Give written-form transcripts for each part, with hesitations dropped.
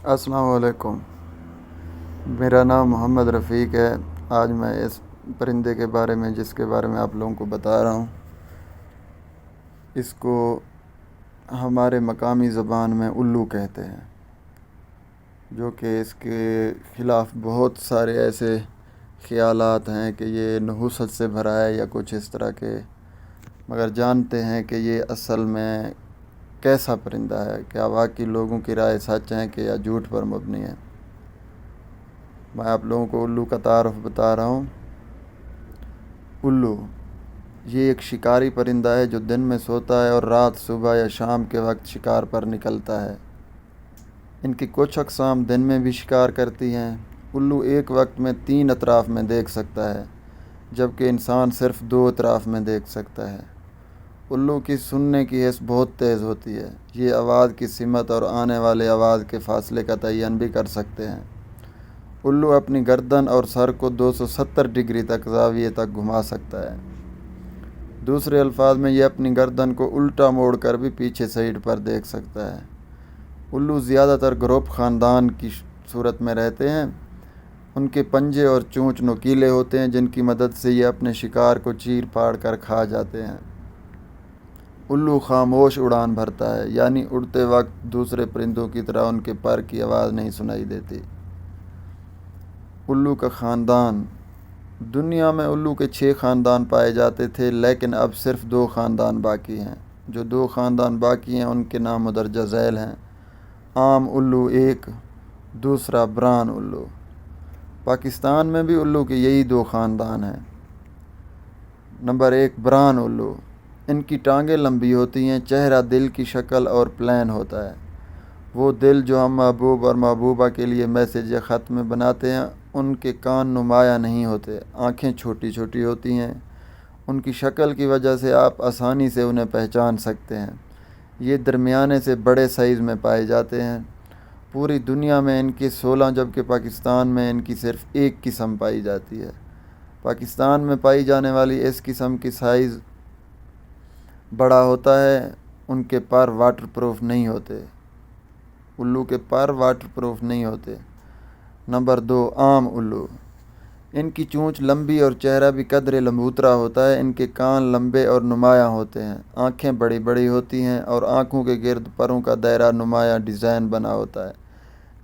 السلام علیکم۔ میرا نام محمد رفیق ہے۔ آج میں اس پرندے کے بارے میں جس کے بارے میں آپ لوگوں کو بتا رہا ہوں، اس کو ہمارے مقامی زبان میں الو کہتے ہیں، جو کہ اس کے خلاف بہت سارے ایسے خیالات ہیں کہ یہ نحوست سے بھرا ہے یا کچھ اس طرح کے، مگر جانتے ہیں کہ یہ اصل میں کیسا پرندہ ہے، کیا واقعی لوگوں کی رائے سچ ہیں کہ یا جھوٹ پر مبنی ہے۔ میں آپ لوگوں کو الو کا تعارف بتا رہا ہوں۔ الو یہ ایک شکاری پرندہ ہے جو دن میں سوتا ہے اور رات، صبح یا شام کے وقت شکار پر نکلتا ہے۔ ان کی کچھ اقسام دن میں بھی شکار کرتی ہیں۔ الو ایک وقت میں 3 اطراف میں دیکھ سکتا ہے، جبکہ انسان صرف 2 اطراف میں دیکھ سکتا ہے۔ الو کی سننے کی حس بہت تیز ہوتی ہے۔ یہ آواز کی سمت اور آنے والے آواز کے فاصلے کا تعین بھی کر سکتے ہیں۔ الو اپنی گردن اور سر کو 270 ڈگری تک زاویے تک گھما سکتا ہے۔ دوسرے الفاظ میں یہ اپنی گردن کو الٹا موڑ کر بھی پیچھے سائیڈ پر دیکھ سکتا ہے۔ الو زیادہ تر گروپ خاندان کی صورت میں رہتے ہیں۔ ان کے پنجے اور چونچ نوکیلے ہوتے ہیں، جن کی مدد سے یہ اپنے شکار کو چیر پھاڑ کر کھا جاتے ہیں۔ الو خاموش اڑان بھرتا ہے، یعنی اڑتے وقت دوسرے پرندوں کی طرح ان کے پر کی آواز نہیں سنائی دیتی۔ الو کا خاندان۔ دنیا میں الو کے 6 خاندان پائے جاتے تھے، لیکن اب صرف 2 خاندان باقی ہیں۔ جو 2 خاندان باقی ہیں ان کے نام مندرجہ ذیل ہیں۔ عام الو 1، دوسرا بران الو۔ پاکستان میں بھی الو کے یہی 2 خاندان ہیں۔ نمبر 1، بران الو۔ ان کی ٹانگیں لمبی ہوتی ہیں، چہرہ دل کی شکل اور پلین ہوتا ہے۔ وہ دل جو ہم محبوب اور محبوبہ کے لیے میسیج یا خط میں بناتے ہیں، ان کے کان نمایاں نہیں ہوتے، آنکھیں چھوٹی چھوٹی ہوتی ہیں۔ ان کی شکل کی وجہ سے آپ آسانی سے انہیں پہچان سکتے ہیں۔ یہ درمیانے سے بڑے سائز میں پائے جاتے ہیں۔ پوری دنیا میں ان کی 16، جبکہ پاکستان میں ان کی صرف 1 قسم پائی جاتی ہے۔ پاکستان میں پائی جانے والی اس قسم کی سائز بڑا ہوتا ہے۔ ان کے پر واٹر پروف نہیں ہوتے۔ الو کے پر واٹر پروف نہیں ہوتے۔ نمبر 2، عام الو۔ ان کی چونچ لمبی اور چہرہ بھی قدرے لمبوترا ہوتا ہے۔ ان کے کان لمبے اور نمایاں ہوتے ہیں، آنکھیں بڑی بڑی ہوتی ہیں اور آنکھوں کے گرد پروں کا دائرہ نمایاں ڈیزائن بنا ہوتا ہے۔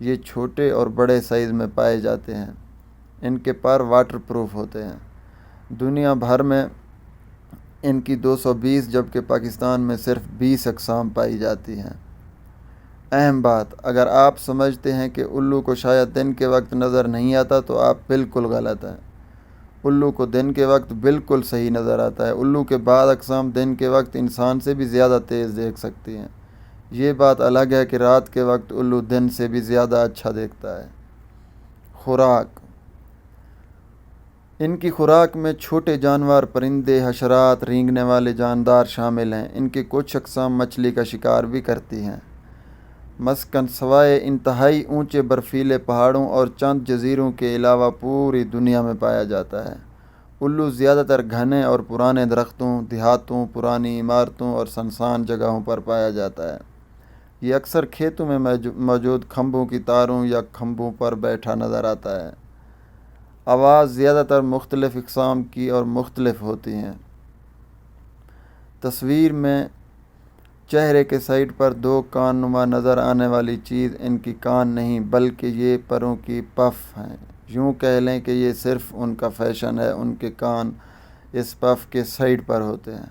یہ چھوٹے اور بڑے سائز میں پائے جاتے ہیں۔ ان کے پر واٹر پروف ہوتے ہیں۔ دنیا بھر میں ان کی 220، جبکہ پاکستان میں صرف 20 اقسام پائی جاتی ہیں۔ اہم بات، اگر آپ سمجھتے ہیں کہ الو کو شاید دن کے وقت نظر نہیں آتا تو آپ بالکل غلط ہیں۔ الو کو دن کے وقت بالکل صحیح نظر آتا ہے۔ الو کے بعض اقسام دن کے وقت انسان سے بھی زیادہ تیز دیکھ سکتی ہیں۔ یہ بات الگ ہے کہ رات کے وقت الو دن سے بھی زیادہ اچھا دیکھتا ہے۔ خوراک۔ ان کی خوراک میں چھوٹے جانور، پرندے، حشرات، رینگنے والے جاندار شامل ہیں۔ ان کی کچھ اقسام مچھلی کا شکار بھی کرتی ہیں۔ مسکن سوائے انتہائی اونچے برفیلے پہاڑوں اور چند جزیروں کے علاوہ پوری دنیا میں پایا جاتا ہے۔ الو زیادہ تر گھنے اور پرانے درختوں، دیہاتوں، پرانی عمارتوں اور سنسان جگہوں پر پایا جاتا ہے۔ یہ اکثر کھیتوں میں موجود کھمبوں کی تاروں یا کھمبوں پر بیٹھا نظر آتا ہے۔ آواز زیادہ تر مختلف اقسام کی اور مختلف ہوتی ہیں۔ تصویر میں چہرے کے سائڈ پر 2 کان نما نظر آنے والی چیز ان کی کان نہیں، بلکہ یہ پروں کی پف ہیں۔ یوں کہہ لیں کہ یہ صرف ان کا فیشن ہے۔ ان کے کان اس پف کے سائڈ پر ہوتے ہیں۔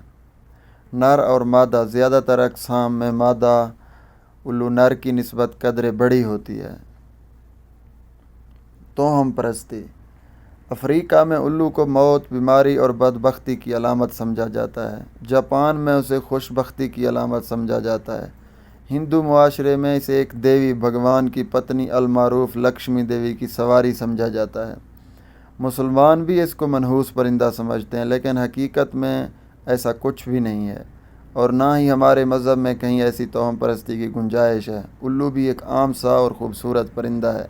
نر اور مادہ۔ زیادہ تر اقسام میں مادہ الو نر کی نسبت قدرے بڑی ہوتی ہے۔ توہم پرستی۔ افریقہ میں الو کو موت، بیماری اور بدبختی کی علامت سمجھا جاتا ہے۔ جاپان میں اسے خوش بختی کی علامت سمجھا جاتا ہے۔ ہندو معاشرے میں اسے ایک دیوی بھگوان کی پتنی المعروف لکشمی دیوی کی سواری سمجھا جاتا ہے۔ مسلمان بھی اس کو منحوس پرندہ سمجھتے ہیں، لیکن حقیقت میں ایسا کچھ بھی نہیں ہے، اور نہ ہی ہمارے مذہب میں کہیں ایسی توہم پرستی کی گنجائش ہے۔ الو بھی ایک عام سا اور خوبصورت پرندہ ہے۔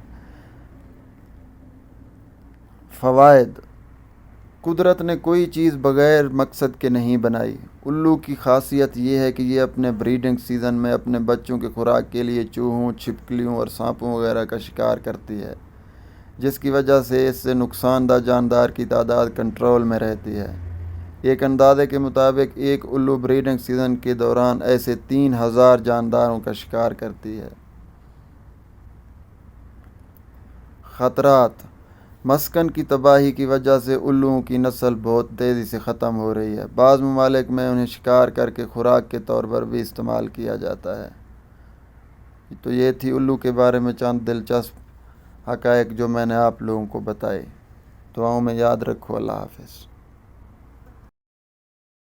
فوائد۔ قدرت نے کوئی چیز بغیر مقصد کے نہیں بنائی۔ الو کی خاصیت یہ ہے کہ یہ اپنے بریڈنگ سیزن میں اپنے بچوں کے خوراک کے لیے چوہوں، چھپکلیوں اور سانپوں وغیرہ کا شکار کرتی ہے، جس کی وجہ سے اس سے نقصان دہ جاندار کی تعداد کنٹرول میں رہتی ہے۔ ایک اندازے کے مطابق ایک الو بریڈنگ سیزن کے دوران ایسے 3000 جانداروں کا شکار کرتی ہے۔ خطرات: مسکن کی تباہی کی وجہ سے الوؤں کی نسل بہت تیزی سے ختم ہو رہی ہے۔ بعض ممالک میں انہیں شکار کر کے خوراک کے طور پر بھی استعمال کیا جاتا ہے۔ تو یہ تھی الو کے بارے میں چند دلچسپ حقائق جو میں نے آپ لوگوں کو بتائے۔ دعاؤں میں یاد رکھو۔ اللہ حافظ۔